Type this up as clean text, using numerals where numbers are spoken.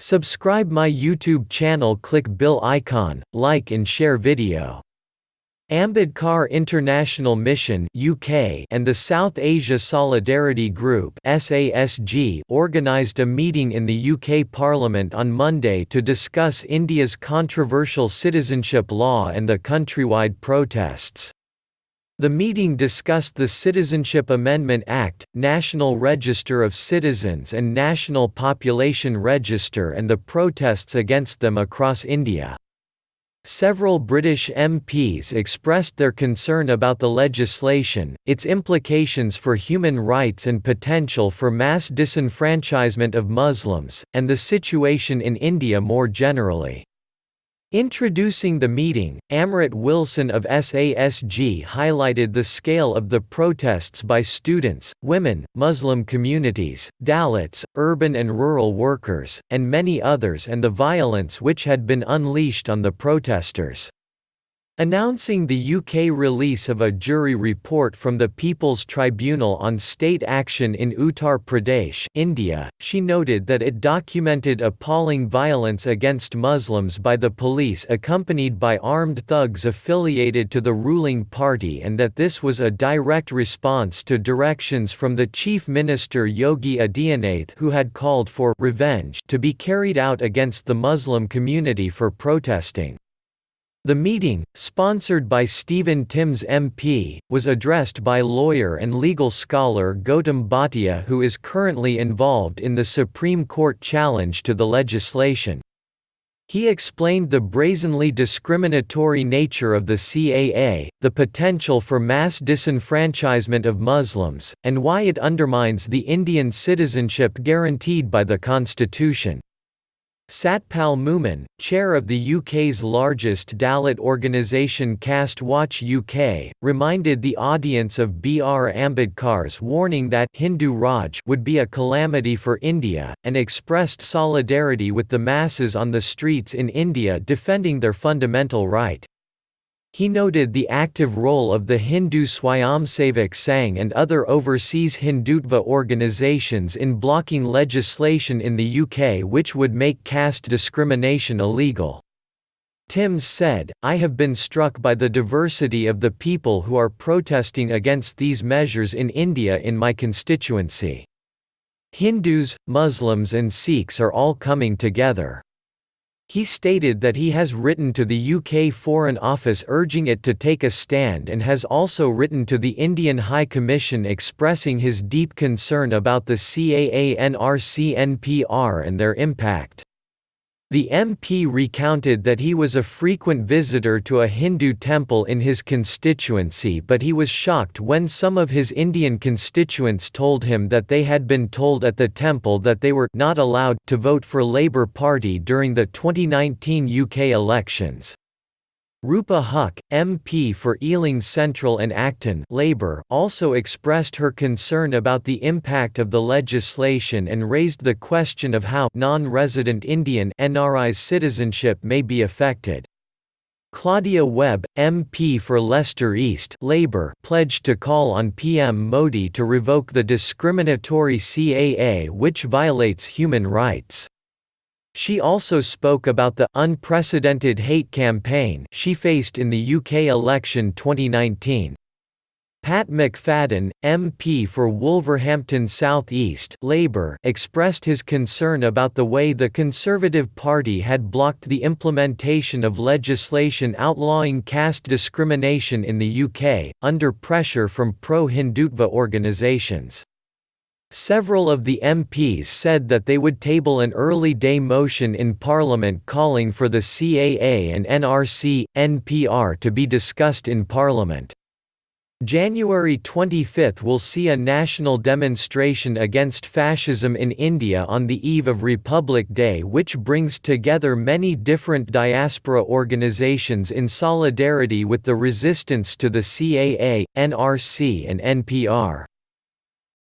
Subscribe my YouTube channel, click bell icon, like and share video. Ambedkar International Mission (UK) and the South Asia Solidarity Group (SASG) organised a meeting in the UK Parliament on Monday to discuss India's controversial citizenship law and the countrywide protests. The meeting discussed the Citizenship Amendment Act, National Register of Citizens and National Population Register, and the protests against them across India. Several British MPs expressed their concern about the legislation, its implications for human rights and potential for mass disenfranchisement of Muslims, and the situation in India more generally. Introducing the meeting, Amrit Wilson of SASG highlighted the scale of the protests by students, women, Muslim communities, Dalits, urban and rural workers, and many others, and the violence which had been unleashed on the protesters. Announcing the UK release of a jury report from the People's Tribunal on state action in Uttar Pradesh, India, she noted that it documented appalling violence against Muslims by the police accompanied by armed thugs affiliated to the ruling party, and that this was a direct response to directions from the Chief Minister Yogi Adiyanath, who had called for revenge to be carried out against the Muslim community for protesting. The meeting, sponsored by Stephen Timms MP, was addressed by lawyer and legal scholar Gautam Bhatia, who is currently involved in the Supreme Court challenge to the legislation. He explained the brazenly discriminatory nature of the CAA, the potential for mass disenfranchisement of Muslims, and why it undermines the Indian citizenship guaranteed by the Constitution. Satpal Moomin, chair of the UK's largest Dalit organisation Caste Watch UK, reminded the audience of BR Ambedkar's warning that Hindu Raj would be a calamity for India, and expressed solidarity with the masses on the streets in India defending their fundamental right. He noted the active role of the Hindu Swayamsevak Sangh and other overseas Hindutva organisations in blocking legislation in the UK which would make caste discrimination illegal. Timms said, "I have been struck by the diversity of the people who are protesting against these measures in India in my constituency. Hindus, Muslims and Sikhs are all coming together." He stated that he has written to the UK Foreign Office urging it to take a stand and has also written to the Indian High Commission expressing his deep concern about the CAA, NRC, NPR and their impact. The MP recounted that he was a frequent visitor to a Hindu temple in his constituency, but he was shocked when some of his Indian constituents told him that they had been told at the temple that they were not allowed to vote for Labour Party during the 2019 UK elections. Rupa Huq, MP for Ealing Central and Acton Labour, also expressed her concern about the impact of the legislation and raised the question of how non-resident Indian (NRI's) citizenship may be affected. Claudia Webbe, MP for Leicester East Labour, pledged to call on PM Modi to revoke the discriminatory CAA which violates human rights. She also spoke about the unprecedented hate campaign she faced in the UK election 2019. Pat McFadden, MP for Wolverhampton South East Labour, expressed his concern about the way the Conservative Party had blocked the implementation of legislation outlawing caste discrimination in the UK, under pressure from pro-Hindutva organisations. Several of the MPs said that they would table an early-day motion in Parliament calling for the CAA and NRC, NPR to be discussed in Parliament. January 25 will see a national demonstration against fascism in India on the eve of Republic Day, which brings together many different diaspora organisations in solidarity with the resistance to the CAA, NRC and NPR.